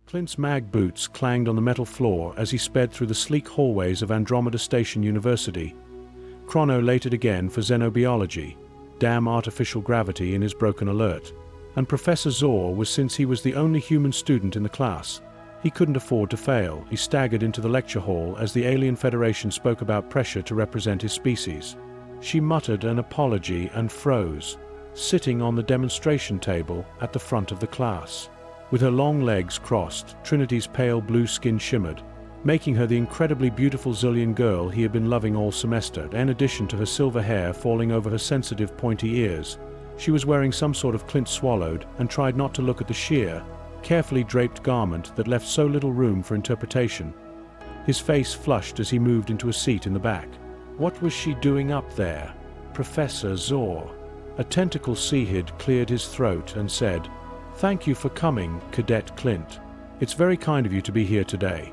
Clint's mag boots clanged on the metal floor as he sped through the sleek hallways of Andromeda Station University. Chrono lated again for xenobiology, damn artificial gravity in his broken alert. And Professor Zor was, since he was the only human student in the class, he couldn't afford to fail. He staggered into the lecture hall as the Alien Federation spoke about pressure to represent his species. She muttered an apology and froze, sitting on the demonstration table at the front of the class. With her long legs crossed, Trinity's pale blue skin shimmered, making her the incredibly beautiful Xylian girl he had been loving all semester. In addition to her silver hair falling over her sensitive pointy ears, she was wearing some sort of Clint swallowed and tried not to look at the sheer, carefully draped garment that left so little room for interpretation. His face flushed as he moved into a seat in the back. What was she doing up there? Professor Zor. A tentacle seahid cleared his throat and said, "Thank you for coming, Cadet Clint. It's very kind of you to be here today.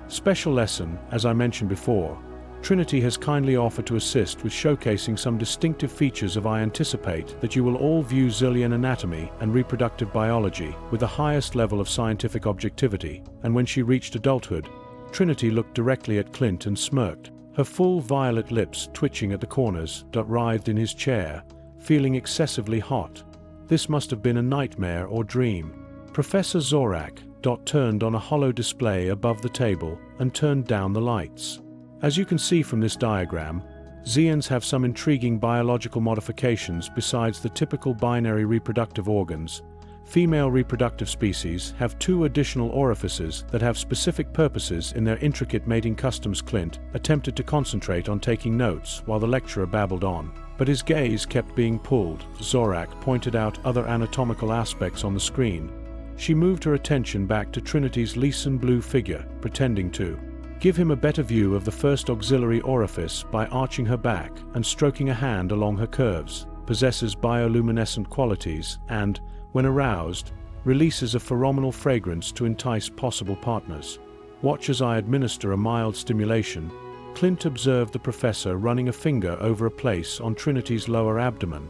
Special lesson, as I mentioned before, Trinity has kindly offered to assist with showcasing some distinctive features of I anticipate that you will all view Xylian anatomy and reproductive biology with the highest level of scientific objectivity." And when she reached adulthood, Trinity looked directly at Clint and smirked, her full violet lips twitching at the corners. Writhed in his chair, feeling excessively hot. This must have been a nightmare or dream. Professor Zorak turned on a hollow display above the table and turned down the lights. As you can see from this diagram, Xians have some intriguing biological modifications besides the typical binary reproductive organs. Female reproductive species have 2 additional orifices that have specific purposes in their intricate mating customs. Clint attempted to concentrate on taking notes while the lecturer babbled on, but his gaze kept being pulled. Zorak pointed out other anatomical aspects on the screen. She moved her attention back to Trinity's Leeson blue figure, pretending to give him a better view of the first auxiliary orifice by arching her back and stroking a hand along her curves. Possesses bioluminescent qualities and, when aroused, releases a pheromonal fragrance to entice possible partners. Watch as I administer a mild stimulation. Clint observed the professor running a finger over a place on Trinity's lower abdomen,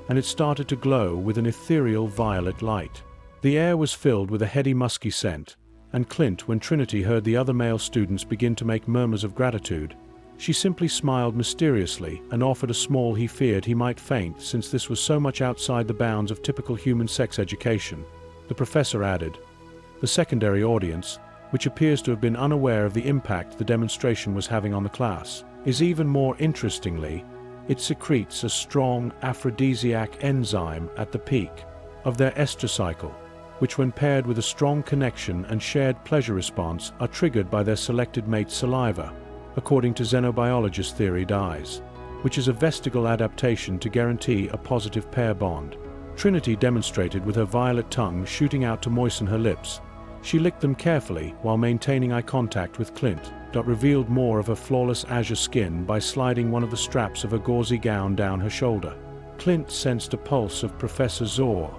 and it started to glow with an ethereal violet light. The air was filled with a heady musky scent, and Clint, when Trinity heard the other male students begin to make murmurs of gratitude, she simply smiled mysteriously and offered a small. He feared he might faint since this was so much outside the bounds of typical human sex education. The professor added, "The secondary audience, which appears to have been unaware of the impact the demonstration was having on the class, is even more interestingly, it secretes a strong aphrodisiac enzyme at the peak of their estrous cycle, which when paired with a strong connection and shared pleasure response are triggered by their selected mate's saliva, according to xenobiologist theory dies, which is a vestigial adaptation to guarantee a positive pair bond." Trinity demonstrated with her violet tongue shooting out to moisten her lips. She licked them carefully while maintaining eye contact with Clint. Revealed more of her flawless azure skin by sliding one of the straps of her gauzy gown down her shoulder. Clint sensed a pulse of Professor Zor.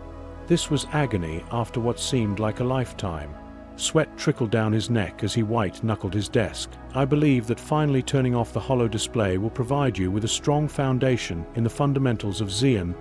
This was agony after what seemed like a lifetime. Sweat trickled down his neck as he white-knuckled his desk. "I believe that finally turning off the hollow display will provide you with a strong foundation in the fundamentals of Xian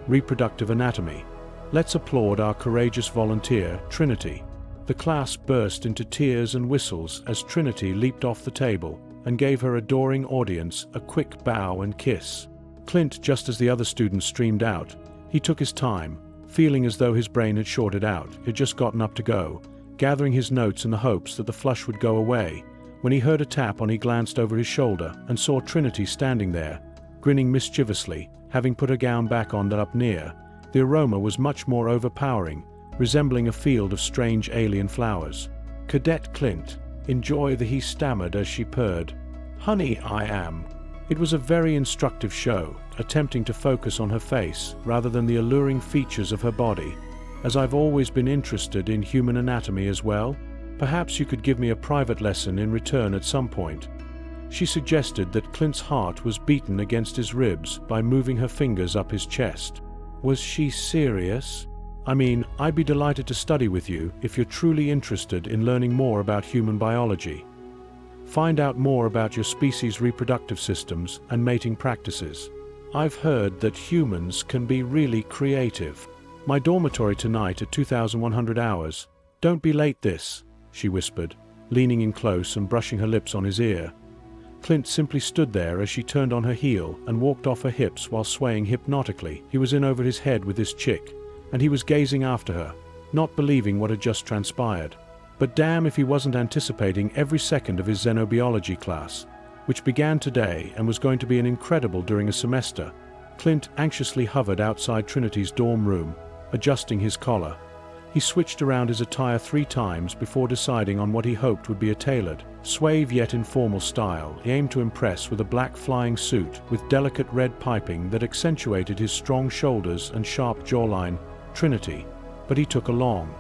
reproductive anatomy. Let's applaud our courageous volunteer, Trinity." The class burst into tears and whistles as Trinity leaped off the table and gave her adoring audience a quick bow and kiss. Clint, just as the other students streamed out, he took his time, feeling as though his brain had shorted out. He had just gotten up to go, gathering his notes in the hopes that the flush would go away, when he heard a tap on. He glanced over his shoulder and saw Trinity standing there, grinning mischievously, having put her gown back on. Up near, the aroma was much more overpowering, resembling a field of strange alien flowers. "Cadet Clint, enjoy the," he stammered as she purred. "Honey, I am." It was a very instructive show, attempting to focus on her face rather than the alluring features of her body. "As I've always been interested in human anatomy as well, perhaps you could give me a private lesson in return at some point." She suggested that Clint's heart was beaten against his ribs by moving her fingers up his chest. Was she serious? "I mean, I'd be delighted to study with you if you're truly interested in learning more about human biology. Find out more about your species' reproductive systems and mating practices. I've heard that humans can be really creative. My dormitory tonight at 2100 hours. "Don't be late she whispered, leaning in close and brushing her lips on his ear. Clint simply stood there as she turned on her heel and walked off her hips while swaying hypnotically. He was in over his head with this chick, and he was gazing after her, not believing what had just transpired. But damn if he wasn't anticipating every second of his xenobiology class, which began today and was going to be an incredible during a semester. Clint anxiously hovered outside Trinity's dorm room, adjusting his collar. He switched around his attire 3 times before deciding on what he hoped would be a tailored, suave yet informal style. He aimed to impress with a black flying suit with delicate red piping that accentuated his strong shoulders and sharp jawline. Trinity. But he took a long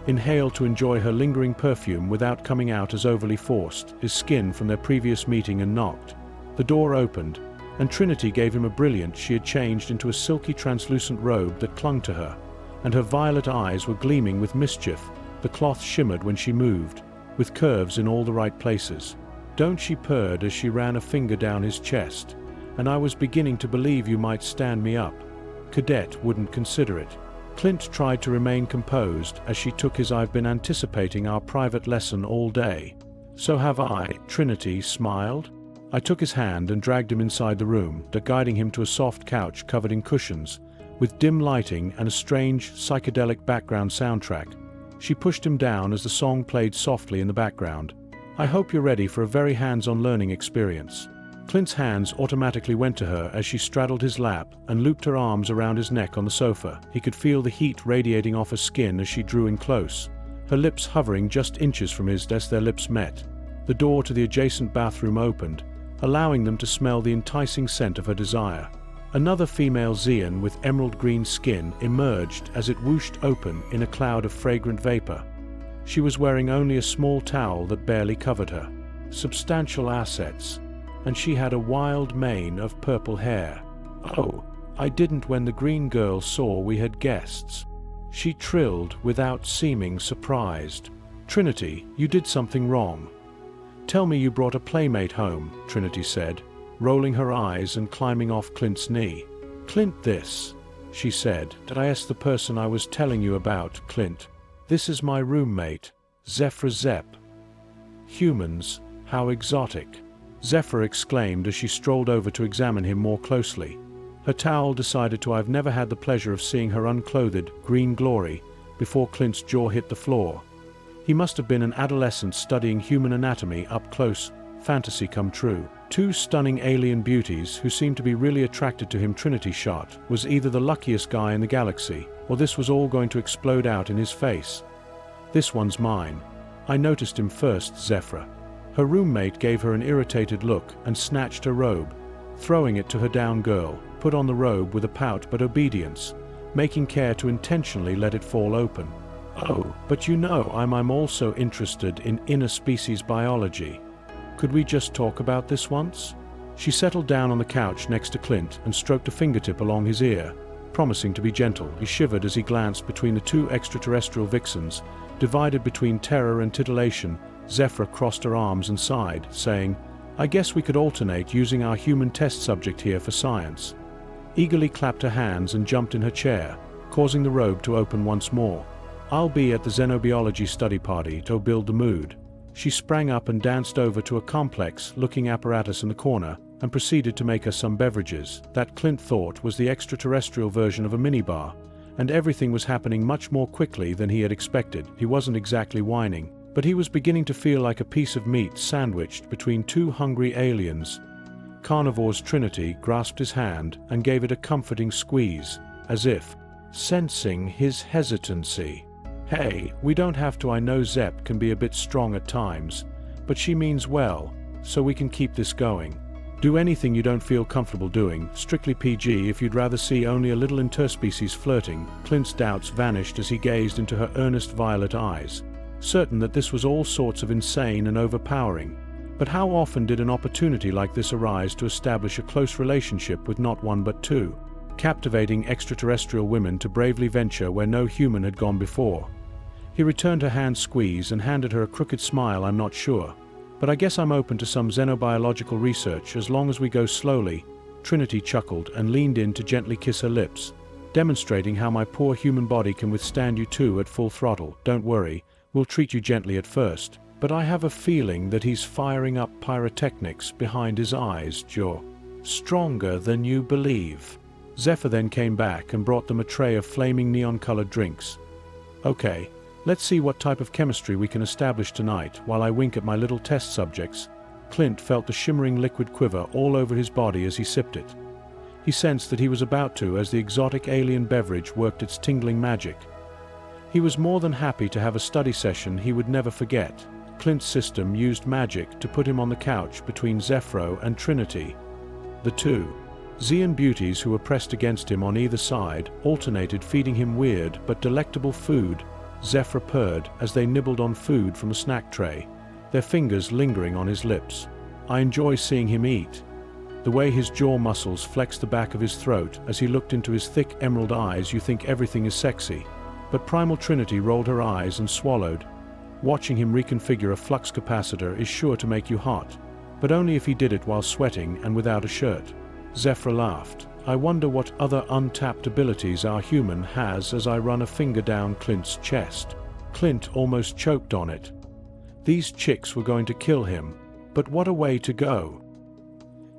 inhale to enjoy her lingering perfume without coming out as overly forced, his skin from their previous meeting, and knocked. The door opened, and Trinity gave him a brilliant. She had changed into a silky translucent robe that clung to her, and her violet eyes were gleaming with mischief. The cloth shimmered when she moved, with curves in all the right places. "Don't," she purred as she ran a finger down his chest, "and I was beginning to believe you might stand me up. Cadet wouldn't consider it." Clint tried to remain composed as she took his "I've been anticipating our private lesson all day." "So have I," Trinity smiled. I took his hand and dragged him inside the room, guiding him to a soft couch covered in cushions, with dim lighting and a strange, psychedelic background soundtrack. She pushed him down as the song played softly in the background. "I hope you're ready for a very hands-on learning experience." Clint's hands automatically went to her as she straddled his lap and looped her arms around his neck on the sofa. He could feel the heat radiating off her skin as she drew in close, her lips hovering just inches from his as their lips met. The door to the adjacent bathroom opened, allowing them to smell the enticing scent of her desire. Another female Xian with emerald green skin emerged as it whooshed open in a cloud of fragrant vapor. She was wearing only a small towel that barely covered her substantial assets, and she had a wild mane of purple hair. "Oh, I didn't when the green girl saw we had guests," she trilled without seeming surprised. "Trinity, you did something wrong. Tell me you brought a playmate home," Trinity said, rolling her eyes and climbing off Clint's knee. "Clint, she said, "did I ask the person I was telling you about, Clint? This is my roommate, Zephyr Zep." "Humans, how exotic," Zephyr exclaimed as she strolled over to examine him more closely. Her towel decided to. "I've never had the pleasure of seeing her unclothed, green glory," before Clint's jaw hit the floor. He must have been an adolescent studying human anatomy up close, fantasy come true. 2 stunning alien beauties who seemed to be really attracted to him. Trinity shot was either the luckiest guy in the galaxy, or this was all going to explode out in his face. "This one's mine. I noticed him first, Zephyr." Her roommate gave her an irritated look and snatched her robe, throwing it to her down. Girl put on the robe with a pout but obedience, making care to intentionally let it fall open. "Oh, but you know I'm also interested in interspecies biology. Could we just talk about this once?" She settled down on the couch next to Clint and stroked a fingertip along his ear, promising to be gentle. He shivered as he glanced between the 2 extraterrestrial vixens, divided between terror and titillation. Zephyr crossed her arms and sighed, saying, "I guess we could alternate using our human test subject here for science." Eagerly clapped her hands and jumped in her chair, causing the robe to open once more. "I'll be at the xenobiology study party to build the mood." She sprang up and danced over to a complex-looking apparatus in the corner and proceeded to make us some beverages that Clint thought was the extraterrestrial version of a minibar, and everything was happening much more quickly than he had expected. He wasn't exactly whining, but he was beginning to feel like a piece of meat sandwiched between 2 hungry aliens. Carnivore's Trinity grasped his hand and gave it a comforting squeeze, as if sensing his hesitancy. "Hey, we don't have to. I know Zep can be a bit strong at times, but she means well, so we can keep this going. Do anything you don't feel comfortable doing, strictly PG if you'd rather see only a little interspecies flirting." Clint's doubts vanished as he gazed into her earnest violet eyes, certain that this was all sorts of insane and overpowering. But how often did an opportunity like this arise to establish a close relationship with not 1 but 2 captivating extraterrestrial women to bravely venture where no human had gone before? He returned her hand squeeze and handed her a crooked smile. "I'm not sure, but I guess I'm open to some xenobiological research as long as we go slowly." Trinity chuckled and leaned in to gently kiss her lips, demonstrating how my poor human body can withstand you 2 at full throttle. "Don't worry, We'll treat you gently at first, but I have a feeling that he's firing up pyrotechnics behind his eyes, You're stronger than you believe." Zephyr then came back and brought them a tray of flaming neon-colored drinks. "Okay, let's see what type of chemistry we can establish tonight." While I wink at my little test subjects, Clint felt the shimmering liquid quiver all over his body as he sipped it. He sensed that he was about to, as the exotic alien beverage worked its tingling magic. He was more than happy to have a study session he would never forget. Clint's system used magic to put him on the couch between Zephyr and Trinity. The two Zean beauties who were pressed against him on either side alternated feeding him weird but delectable food. Zephyr purred as they nibbled on food from a snack tray, their fingers lingering on his lips. I enjoy seeing him eat. The way his jaw muscles flexed the back of his throat as he looked into his thick emerald eyes, you think everything is sexy. But Primal Trinity rolled her eyes and swallowed. Watching him reconfigure a flux capacitor is sure to make you hot, but only if he did it while sweating and without a shirt. Zephyr laughed. I wonder what other untapped abilities our human has, as I run a finger down Clint's chest. Clint almost choked on it. These chicks were going to kill him, but what a way to go.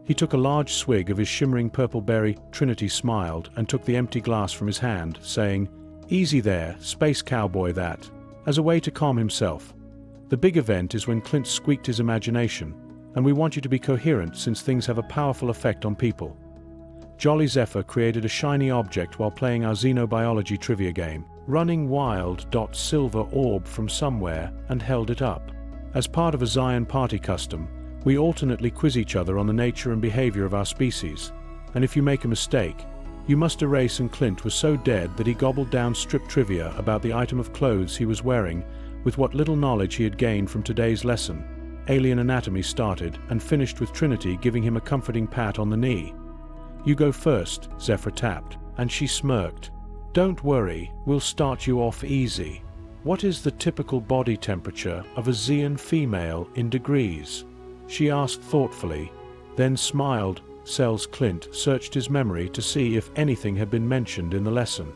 He took a large swig of his shimmering purple berry. Trinity smiled and took the empty glass from his hand, saying, "Easy there, space cowboy," that, as a way to calm himself. The big event is when Clint squeaked his imagination, and we want you to be coherent since things have a powerful effect on people. Jolly Zephyr created a shiny object while playing our xenobiology trivia game, running wild. Silver orb from somewhere, and held it up. As part of a Zion party custom, we alternately quiz each other on the nature and behavior of our species, and if you make a mistake, you must erase. And Clint was so dead that he gobbled down strip trivia about the item of clothes he was wearing, with what little knowledge he had gained from today's lesson. Alien anatomy started and finished with Trinity giving him a comforting pat on the knee. "You go first," Zephyr tapped, and she smirked. "Don't worry, we'll start you off easy. What is the typical body temperature of a Zean female in degrees?" she asked thoughtfully, then smiled. Clint searched his memory to see if anything had been mentioned in the lesson.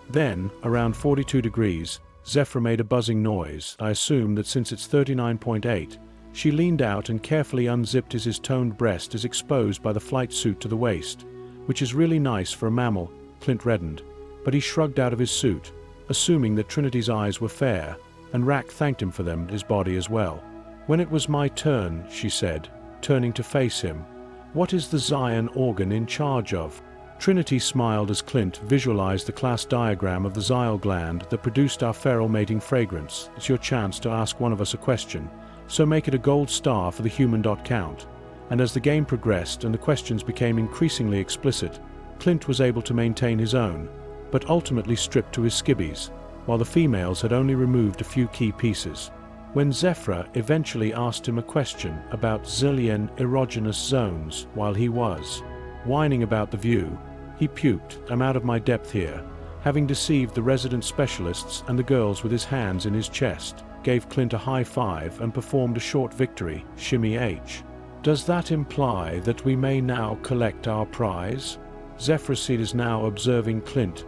Then, around 42 degrees, Zephyr made a buzzing noise. I assumed that since it's 39.8, she leaned out and carefully unzipped his toned breast is exposed by the flight suit to the waist, which is really nice for a mammal. Clint reddened, but he shrugged out of his suit, assuming that Trinity's eyes were fair, and Rack thanked him for them, his body as well. "When it was my turn," she said, turning to face him, "what is the Zion organ in charge of?" Trinity smiled as Clint visualized the class diagram of the Zyl gland that produced our feral mating fragrance. "It's your chance to ask one of us a question, so make it a gold star for the human count." And as the game progressed and the questions became increasingly explicit, Clint was able to maintain his own, but ultimately stripped to his skibbies, while the females had only removed a few key pieces. When Zephyr eventually asked him a question about zillion erogenous zones while he was whining about the view, he puked. "I'm out of my depth here," having deceived the resident specialists and the girls with his hands in his chest, gave Clint a high five and performed a short victory, shimmy H. "Does that imply that we may now collect our prize?" Zephyr is now observing Clint.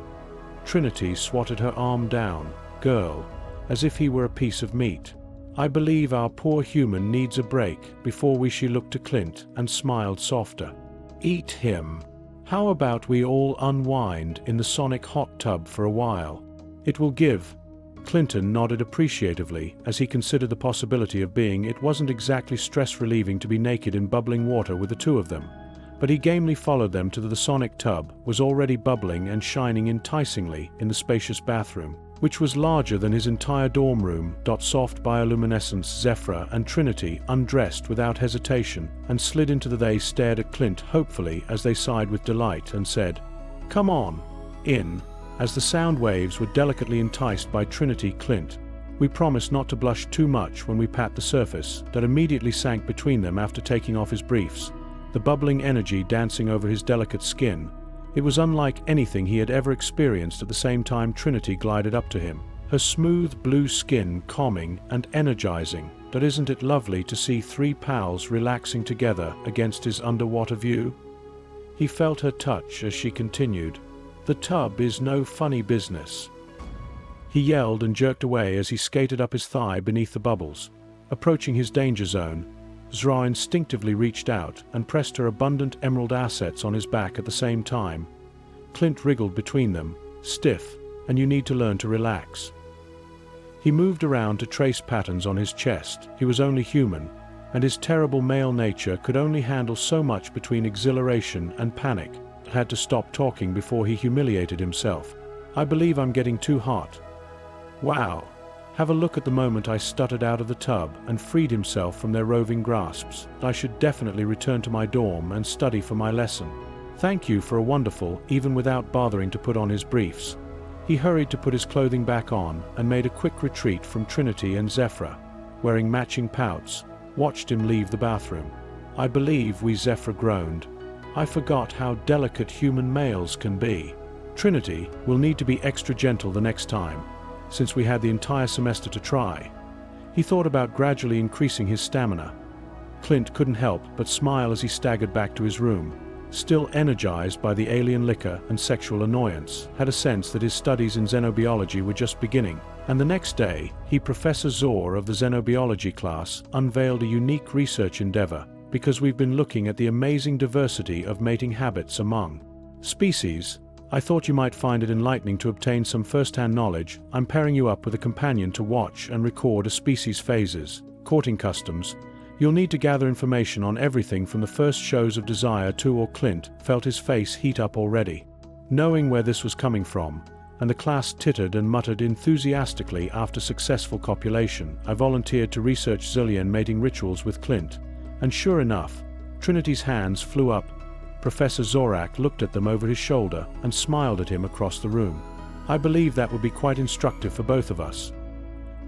Trinity swatted her arm down. "Girl," as if he were a piece of meat. "I believe our poor human needs a break." Before we she looked to Clint and smiled softer. "Eat him. How about we all unwind in the sonic hot tub for a while? It will give." Clinton nodded appreciatively as he considered the possibility of being. It wasn't exactly stress-relieving to be naked in bubbling water with the two of them, but he gamely followed them to the sonic tub, was already bubbling and shining enticingly in the spacious bathroom, which was larger than his entire dorm room. Soft bioluminescence. Zephyr and Trinity undressed without hesitation and slid into the. They stared at Clint hopefully as they sighed with delight and said, "Come on, in," as the sound waves were delicately enticed by Trinity. Clint, "We promise not to blush too much when we pat the surface," that immediately sank between them after taking off his briefs, the bubbling energy dancing over his delicate skin. It was unlike anything he had ever experienced. At the same time, Trinity glided up to him, her smooth blue skin calming and energizing. "But isn't it lovely to see three pals relaxing together against his underwater view?" He felt her touch as she continued, "The tub is no funny business." He yelled and jerked away as he skated up his thigh beneath the bubbles. Approaching his danger zone, Zra instinctively reached out and pressed her abundant emerald assets on his back at the same time. Clint wriggled between them, stiff, and you need to learn to relax. He moved around to trace patterns on his chest. He was only human, and his terrible male nature could only handle so much between exhilaration and panic. He had to stop talking before he humiliated himself. I believe I'm getting too hot. Wow. Have a look at the moment I stuttered out of the tub and freed himself from their roving grasps. I should definitely return to my dorm and study for my lesson. Thank you for a wonderful, even without bothering to put on his briefs. He hurried to put his clothing back on and made a quick retreat from Trinity and Zephyr, wearing matching pouts, watched him leave the bathroom. I believe we, Zephyr groaned. I forgot how delicate human males can be. Trinity will need to be extra gentle the next time, since we had the entire semester to try. He thought about gradually increasing his stamina. Clint couldn't help but smile as he staggered back to his room. Still energized by the alien liquor and sexual annoyance, had a sense that his studies in xenobiology were just beginning. And the next day, Professor Zor of the xenobiology class unveiled a unique research endeavor, because we've been looking at the amazing diversity of mating habits among species. I thought you might find it enlightening to obtain some first-hand knowledge. I'm pairing you up with a companion to watch and record a species' phases, courting customs. You'll need to gather information on everything from the first shows of desire to. Or Clint felt his face heat up already. Knowing where this was coming from, and the class tittered and muttered enthusiastically after successful copulation, I volunteered to research Zillion mating rituals with Clint. And sure enough, Trinity's hands flew up. Professor Zorak looked at them over his shoulder and smiled at him across the room. I believe that would be quite instructive for both of us.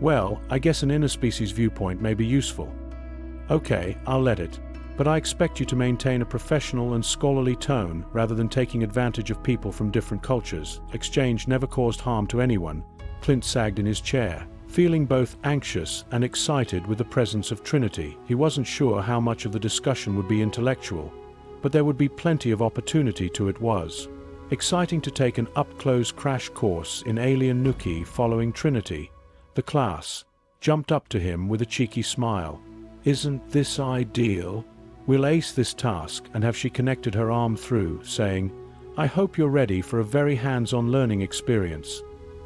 Well, I guess an interspecies viewpoint may be useful. Okay, I'll let it. But I expect you to maintain a professional and scholarly tone rather than taking advantage of people from different cultures. Exchange never caused harm to anyone. Clint sagged in his chair, feeling both anxious and excited with the presence of Trinity. He wasn't sure how much of the discussion would be intellectual, but there would be plenty of opportunity to. It was exciting to take an up-close crash course in alien Nuki following Trinity. The class jumped up to him with a cheeky smile. Isn't this ideal? We'll ace this task. And have she connected her arm through, saying, I hope you're ready for a very hands-on learning experience,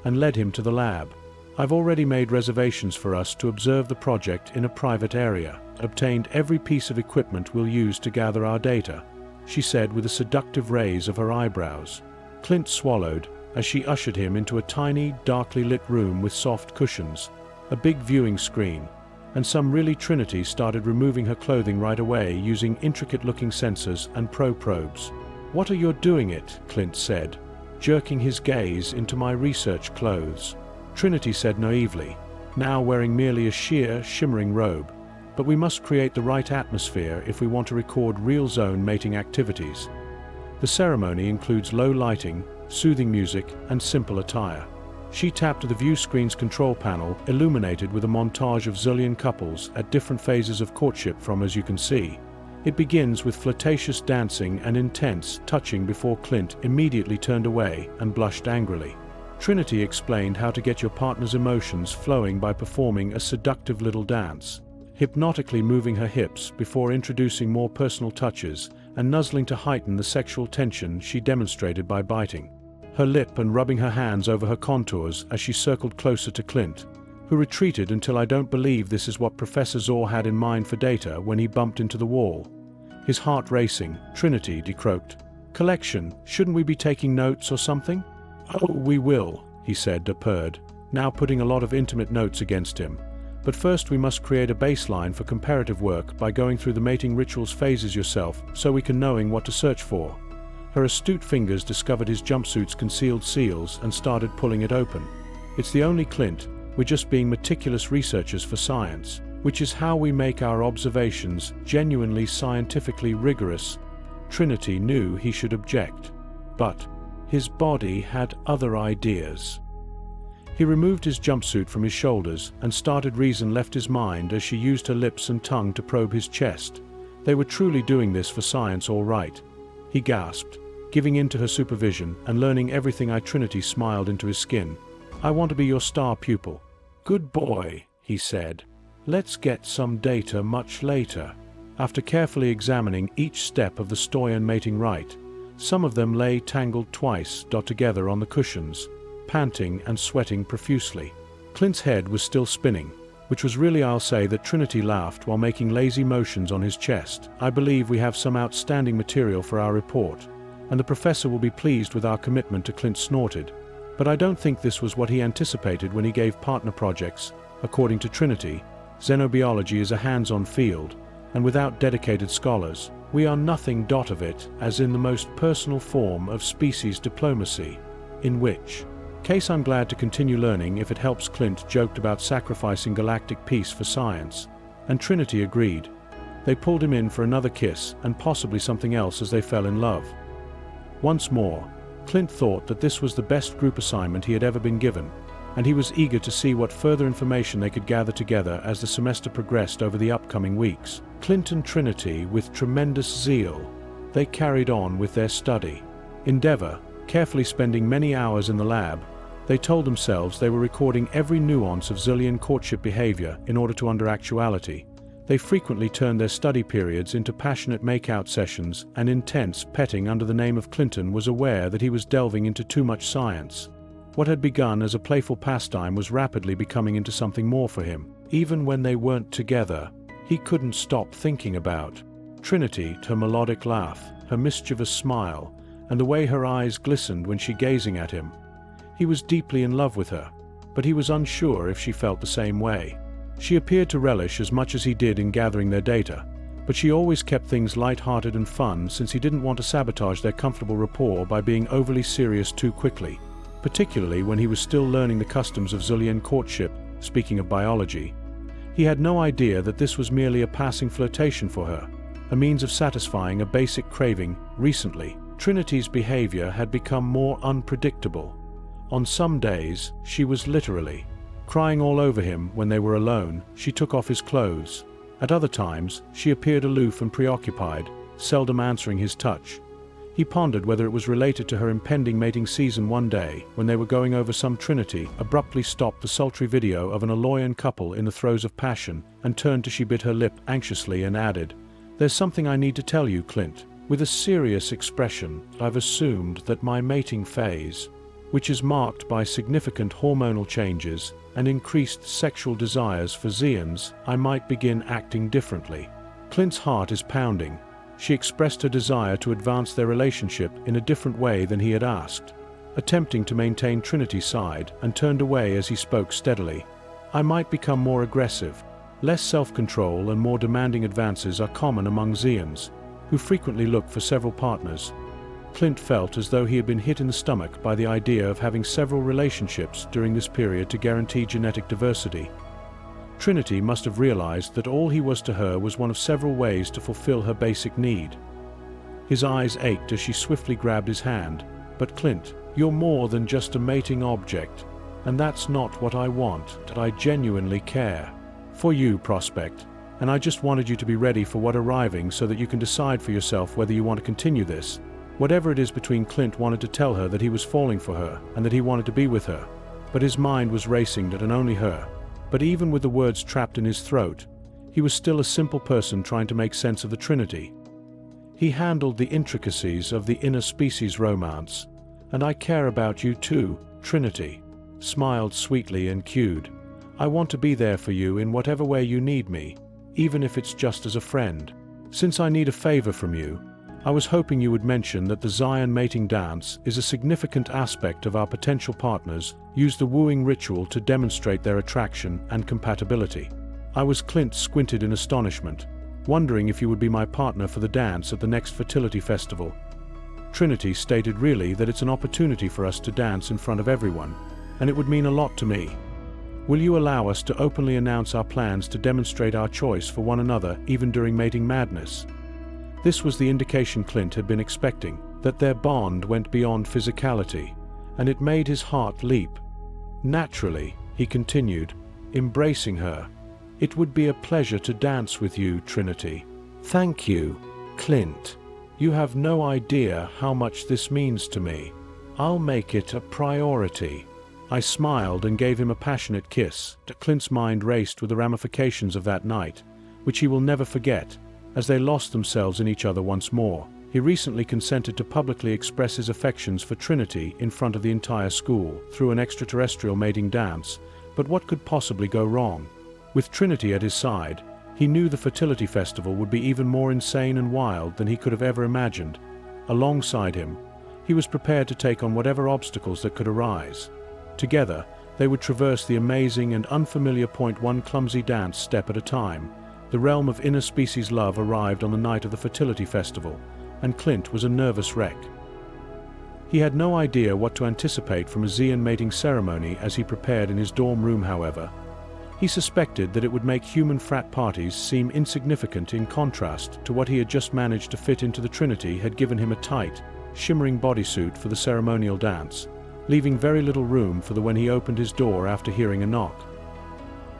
and led him to the lab. I've already made reservations for us to observe the project in a private area. Obtained every piece of equipment we'll use to gather our data, she said with a seductive raise of her eyebrows. Clint swallowed as she ushered him into a tiny, darkly lit room with soft cushions, a big viewing screen, and some really. Trinity started removing her clothing right away using intricate-looking sensors and probes. What are you doing it? Clint said, jerking his gaze into my research clothes. Trinity said naively, now wearing merely a sheer, shimmering robe. But we must create the right atmosphere if we want to record real zone mating activities. The ceremony includes low lighting, soothing music, and simple attire. She tapped the view screen's control panel, illuminated with a montage of Zillion couples at different phases of courtship from. As you can see, it begins with flirtatious dancing and intense touching before Clint immediately turned away and blushed angrily. Trinity explained how to get your partner's emotions flowing by performing a seductive little dance, hypnotically moving her hips before introducing more personal touches and nuzzling to heighten the sexual tension she demonstrated by biting her lip and rubbing her hands over her contours as she circled closer to Clint, who retreated until. I don't believe this is what Professor Zor had in mind for data when he bumped into the wall. His heart racing, Trinity decroaked. Collection, shouldn't we be taking notes or something? Oh, we will, he said, purred, now putting a lot of intimate notes against him. But first we must create a baseline for comparative work by going through the mating rituals phases yourself so we can knowing what to search for. Her astute fingers discovered his jumpsuit's concealed seals and started pulling it open. It's the only Clint, we're just being meticulous researchers for science, which is how we make our observations genuinely scientifically rigorous. Trinity knew he should object, but his body had other ideas. He removed his jumpsuit from his shoulders, and started. Reason left his mind as she used her lips and tongue to probe his chest. They were truly doing this for science, all right. He gasped, giving in to her supervision and learning everything. Trinity smiled into his skin. I want to be your star pupil." "Good boy," he said. "Let's get some data much later." After carefully examining each step of the Stoyan mating rite, some of them lay tangled twice, together on the cushions, panting and sweating profusely. Clint's head was still spinning, which was really, I'll say, that Trinity laughed while making lazy motions on his chest. "I believe we have some outstanding material for our report, and the professor will be pleased with our commitment," to Clint snorted. But I don't think this was what he anticipated when he gave partner projects. According to Trinity, xenobiology is a hands-on field, and without dedicated scholars, we are nothing of it, as in the most personal form of species diplomacy. In which case I'm glad to continue learning if it helps. Clint joked about sacrificing galactic peace for science, and Trinity agreed. They pulled him in for another kiss and possibly something else as they fell in love. Once more, Clint thought that this was the best group assignment he had ever been given, and he was eager to see what further information they could gather together as the semester progressed over the upcoming weeks. Clint and Trinity, with tremendous zeal, they carried on with their study endeavor, carefully spending many hours in the lab. They told themselves they were recording every nuance of Xylian courtship behavior in order to under actuality. They frequently turned their study periods into passionate make-out sessions and intense petting under the name of Clinton was aware that he was delving into too much science. What had begun as a playful pastime was rapidly becoming into something more for him. Even when they weren't together, he couldn't stop thinking about Trinity, her melodic laugh, her mischievous smile, and the way her eyes glistened when she gazing at him. He was deeply in love with her, but he was unsure if she felt the same way. She appeared to relish as much as he did in gathering their data, but she always kept things light-hearted and fun since he didn't want to sabotage their comfortable rapport by being overly serious too quickly, particularly when he was still learning the customs of Xylian courtship. Speaking of biology, he had no idea that this was merely a passing flirtation for her, a means of satisfying a basic craving. Recently, Trinity's behavior had become more unpredictable. On some days, she was literally crying all over him when they were alone. She took off his clothes. At other times, she appeared aloof and preoccupied, seldom answering his touch. He pondered whether it was related to her impending mating season. One day, when they were going over some, Trinity abruptly stopped the sultry video of an Aloyan couple in the throes of passion and turned to she bit her lip anxiously and added, "There's something I need to tell you, Clint." With a serious expression, "I've assumed that my mating phase, which is marked by significant hormonal changes and increased sexual desires for Xians, I might begin acting differently." Clint's heart is pounding. She expressed her desire to advance their relationship in a different way than he had asked, attempting to maintain Trinity's side, and turned away as he spoke steadily. "I might become more aggressive. Less self-control and more demanding advances are common among Xians, who frequently look for several partners." Clint felt as though he had been hit in the stomach by the idea of having several relationships during this period to guarantee genetic diversity. Trinity must have realized that all he was to her was one of several ways to fulfill her basic need. His eyes ached as she swiftly grabbed his hand. "But Clint, you're more than just a mating object, and that's not what I want. I genuinely care for you, prospect, and I just wanted you to be ready for what arriving so that you can decide for yourself whether you want to continue this." Whatever it is between, Clint wanted to tell her that he was falling for her and that he wanted to be with her, but his mind was racing at and only her. But even with the words trapped in his throat, he was still a simple person trying to make sense of the Trinity. He handled the intricacies of the interspecies romance. "And I care about you too," Trinity smiled sweetly and cooed. "I want to be there for you in whatever way you need me, even if it's just as a friend. Since I need a favor from you, I was hoping you would mention that the Xian mating dance is a significant aspect of our potential partners use the wooing ritual to demonstrate their attraction and compatibility." I was Clint squinted in astonishment, wondering if you would be my partner for the dance at the next fertility festival. Trinity stated, "Really, that it's an opportunity for us to dance in front of everyone, and it would mean a lot to me. Will you allow us to openly announce our plans to demonstrate our choice for one another even during mating madness?" This was the indication Clint had been expecting, that their bond went beyond physicality, and it made his heart leap. "Naturally," he continued, embracing her, "it would be a pleasure to dance with you, Trinity." "Thank you, Clint. You have no idea how much this means to me. I'll make it a priority." I smiled and gave him a passionate kiss. Clint's mind raced with the ramifications of that night, which he will never forget, as they lost themselves in each other once more. He recently consented to publicly express his affections for Trinity in front of the entire school through an extraterrestrial mating dance, but what could possibly go wrong? With Trinity at his side, he knew the fertility festival would be even more insane and wild than he could have ever imagined. Alongside him, he was prepared to take on whatever obstacles that could arise. Together, they would traverse the amazing and unfamiliar one clumsy dance step at a time. The realm of interspecies love arrived on the night of the fertility festival, and Clint was a nervous wreck. He had no idea what to anticipate from a Xian mating ceremony as he prepared in his dorm room, however. He suspected that it would make human frat parties seem insignificant in contrast to what he had just managed to fit into. The Trinity had given him a tight, shimmering bodysuit for the ceremonial dance, leaving very little room for when he opened his door after hearing a knock.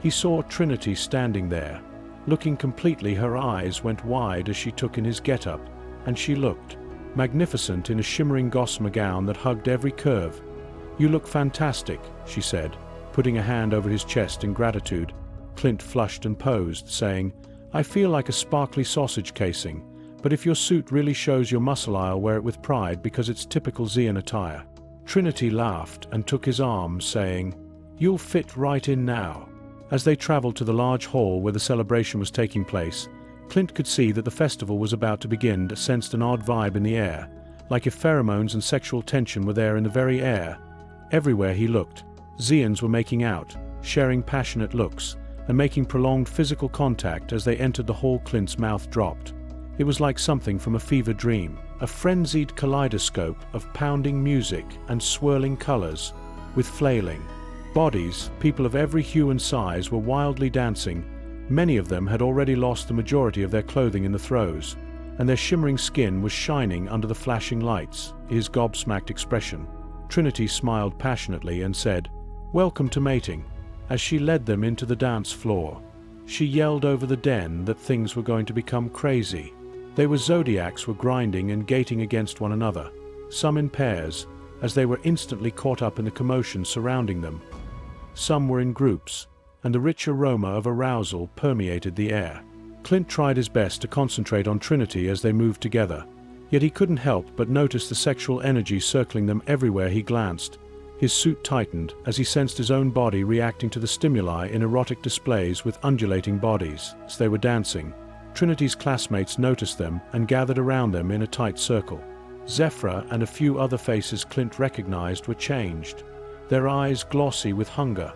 He saw Trinity standing there, looking completely. Her eyes went wide as she took in his getup, and she looked magnificent in a shimmering gossamer gown that hugged every curve. "You look fantastic," she said, putting a hand over his chest in gratitude. Clint flushed and posed, saying, "I feel like a sparkly sausage casing, but if your suit really shows your muscle, I'll wear it with pride because it's typical Xian attire." Trinity laughed and took his arm, saying, "You'll fit right in now." As they traveled to the large hall where the celebration was taking place, Clint could see that the festival was about to begin and sensed an odd vibe in the air, like if pheromones and sexual tension were there in the very air. Everywhere he looked, Xians were making out, sharing passionate looks, and making prolonged physical contact. As they entered the hall, Clint's mouth dropped. It was like something from a fever dream, a frenzied kaleidoscope of pounding music and swirling colors, with flailing bodies. People of every hue and size were wildly dancing. Many of them had already lost the majority of their clothing in the throes, and their shimmering skin was shining under the flashing lights. His gobsmacked expression, Trinity smiled passionately and said, "Welcome to mating." As she led them into the dance floor, she yelled over the den that things were going to become crazy. They were zodiacs were grinding and gating against one another, some in pairs, as they were instantly caught up in the commotion surrounding them. Some were in groups, and the rich aroma of arousal permeated the air. Clint tried his best to concentrate on Trinity as they moved together, yet he couldn't help but notice the sexual energy circling them everywhere he glanced. His suit tightened as he sensed his own body reacting to the stimuli in erotic displays with undulating bodies. As they were dancing, Trinity's classmates noticed them and gathered around them in a tight circle. Zephyr and a few other faces Clint recognized were changed, their eyes glossy with hunger.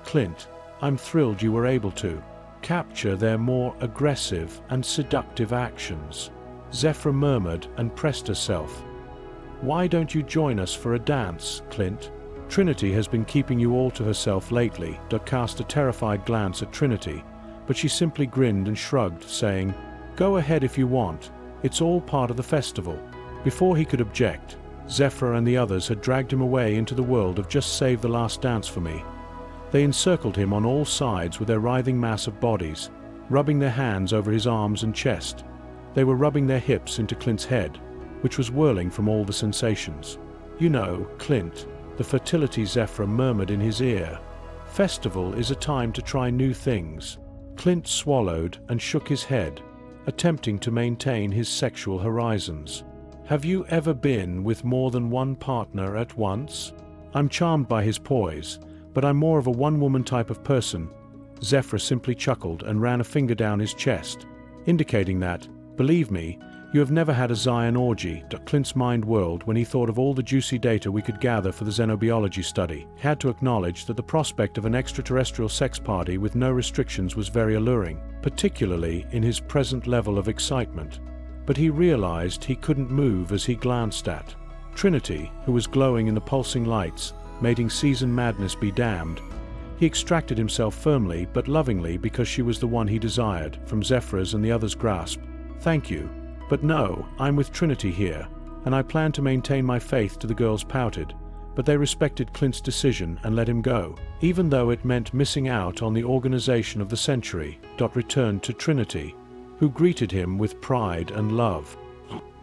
"Clint, I'm thrilled you were able to capture their more aggressive and seductive actions," Zephyr murmured and pressed herself. "Why don't you join us for a dance, Clint? Trinity has been keeping you all to herself lately." Dot cast a terrified glance at Trinity, but she simply grinned and shrugged, saying, "Go ahead if you want, it's all part of the festival." Before he could object, Zephyr and the others had dragged him away into the world of "Just save the last dance for me." They encircled him on all sides with their writhing mass of bodies, rubbing their hands over his arms and chest. They were rubbing their hips into Clint's head, which was whirling from all the sensations. "You know, Clint," the fertility Zephyr murmured in his ear, "festival is a time to try new things." Clint swallowed and shook his head, attempting to maintain his sexual horizons. "Have you ever been with more than one partner at once?" "I'm charmed by his poise, but I'm more of a one-woman type of person." Zephyr simply chuckled and ran a finger down his chest, indicating that, "Believe me, you have never had a Xian orgy." Clint's mind whirled when he thought of all the juicy data we could gather for the xenobiology study. He had to acknowledge that the prospect of an extraterrestrial sex party with no restrictions was very alluring, particularly in his present level of excitement. But he realized he couldn't move as he glanced at Trinity, who was glowing in the pulsing lights, mating season madness be damned. He extracted himself firmly but lovingly because she was the one he desired, from Zephyr's and the others' grasp. "Thank you. But no, I'm with Trinity here, and I plan to maintain my faith." To the girls pouted, but they respected Clint's decision and let him go, even though it meant missing out on the organization of the century. Returned to Trinity, who greeted him with pride and love.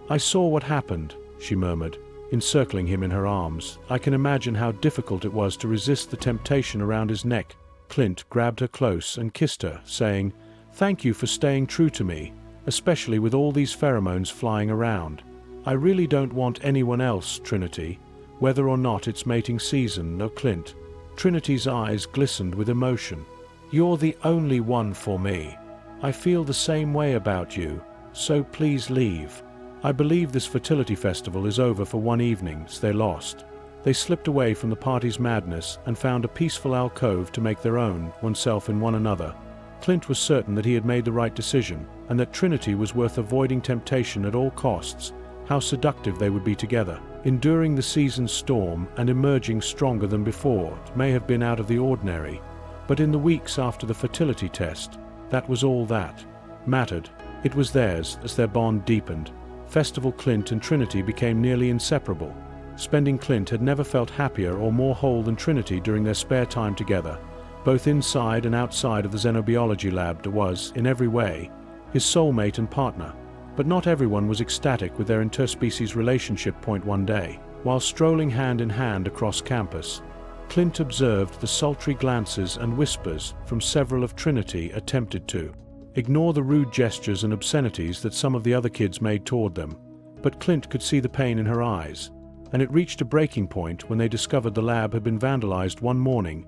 "I saw what happened," she murmured. encircling him in her arms. I can imagine how difficult it was to resist the temptation around his neck. Clint grabbed her close and kissed her, saying, "Thank you for staying true to me, especially with all these pheromones flying around. I really don't want anyone else, Trinity, whether or not it's mating season." "No, Clint." Trinity's eyes glistened with emotion. "You're the only one for me. I feel the same way about you, so please leave." "I believe this fertility festival is over for one evening," they lost. They slipped away from the party's madness and found a peaceful alcove to make their own, oneself in one another. Clint was certain that he had made the right decision, and that Trinity was worth avoiding temptation at all costs. How seductive they would be together. Enduring the season's storm and emerging stronger than before may have been out of the ordinary, but in the weeks after the fertility test, that was all that mattered. It was theirs as their bond deepened. Festival Clint and Trinity became nearly inseparable. Spending Clint had never felt happier or more whole than Trinity during their spare time together. Both inside and outside of the xenobiology lab, was, in every way, his soulmate and partner. But not everyone was ecstatic with their interspecies relationship. One day, while strolling hand in hand across campus, Clint observed the sultry glances and whispers from several of Trinity attempted to ignore the rude gestures and obscenities that some of the other kids made toward them. But Clint could see the pain in her eyes, and it reached a breaking point when they discovered the lab had been vandalized one morning.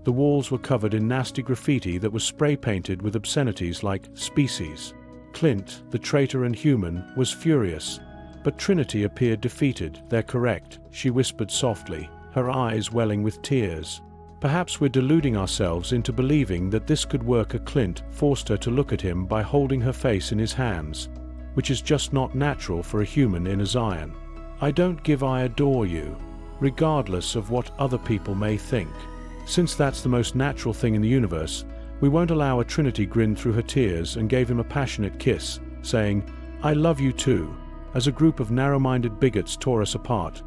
The walls were covered in nasty graffiti that was spray-painted with obscenities like species. Clint, the traitor and human, was furious, but Trinity appeared defeated. "They're correct," she whispered softly, her eyes welling with tears. "Perhaps we're deluding ourselves into believing that this could work." Clint forced her to look at him by holding her face in his hands, which is just not natural for a human in a Zion. "I don't give I adore you, regardless of what other people may think. Since that's the most natural thing in the universe, we won't allow." A Trinity grinned through her tears and gave him a passionate kiss, saying, "I love you too." As a group of narrow-minded bigots tore us apart.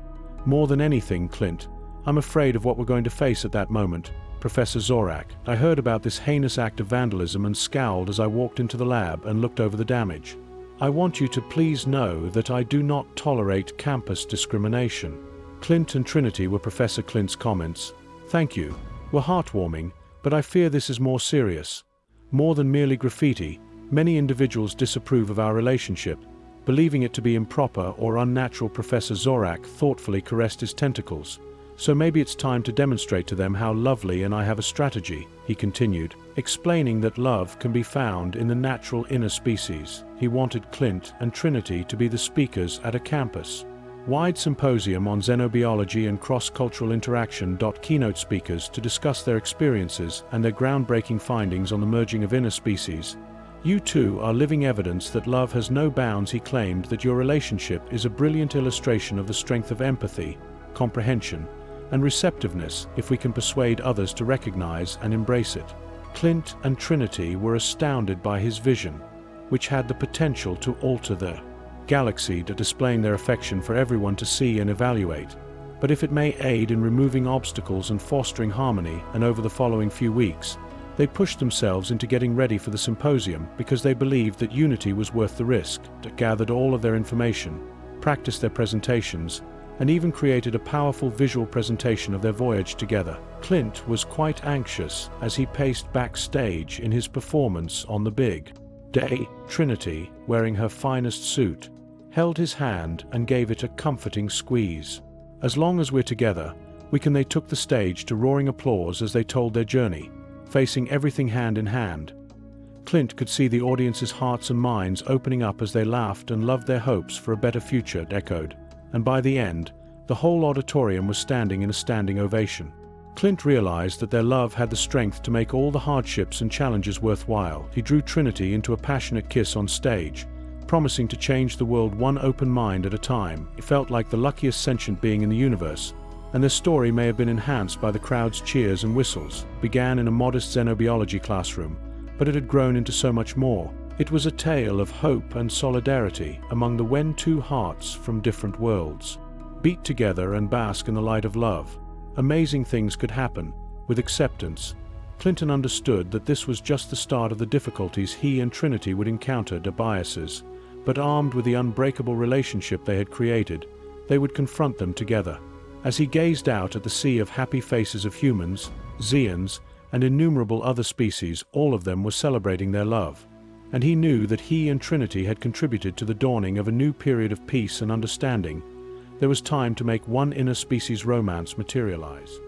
"More than anything, Clint, I'm afraid of what we're going to face at that moment, Professor Zorak." I heard about this heinous act of vandalism and scowled as I walked into the lab and looked over the damage. "I want you to please know that I do not tolerate campus discrimination." Clint and Trinity were Professor Clint's comments. "Thank you. Were heartwarming, but I fear this is more serious. More than merely graffiti, many individuals disapprove of our relationship, believing it to be improper or unnatural." Professor Zorak thoughtfully caressed his tentacles. "So maybe it's time to demonstrate to them how lovely, and I have a strategy," he continued, explaining that love can be found in the natural inner species. He wanted Clint and Trinity to be the speakers at a campus-wide symposium on xenobiology and cross-cultural interaction. Keynote speakers to discuss their experiences and their groundbreaking findings on the merging of inner species. "You two are living evidence that love has no bounds." He claimed that your relationship is a brilliant illustration of the strength of empathy, comprehension, and receptiveness if we can persuade others to recognize and embrace it. Clint and Trinity were astounded by his vision, which had the potential to alter the galaxy, to displaying their affection for everyone to see and evaluate. But if it may aid in removing obstacles and fostering harmony. And over the following few weeks, they pushed themselves into getting ready for the symposium because they believed that unity was worth the risk. They gathered all of their information, practiced their presentations, and even created a powerful visual presentation of their voyage together. Clint was quite anxious as he paced backstage in his performance on the big day. Trinity, wearing her finest suit, held his hand and gave it a comforting squeeze. "As long as we're together, we can." They took the stage to roaring applause as they told their journey, facing everything hand in hand. Clint could see the audience's hearts and minds opening up as they laughed and loved their hopes for a better future echoed. And by the end, the whole auditorium was standing in a standing ovation. Clint realized that their love had the strength to make all the hardships and challenges worthwhile. He drew Trinity into a passionate kiss on stage, promising to change the world one open mind at a time. He felt like the luckiest sentient being in the universe, and their story may have been enhanced by the crowd's cheers and whistles. Began in a modest xenobiology classroom, but it had grown into so much more. It was a tale of hope and solidarity among the when two hearts from different worlds beat together and bask in the light of love. Amazing things could happen with acceptance. Clinton understood that this was just the start of the difficulties he and Trinity would encounter. The biases, but armed with the unbreakable relationship they had created, they would confront them together. As he gazed out at the sea of happy faces of humans, Zeons, and innumerable other species, all of them were celebrating their love. And he knew that he and Trinity had contributed to the dawning of a new period of peace and understanding. There was time to make one interspecies romance materialize.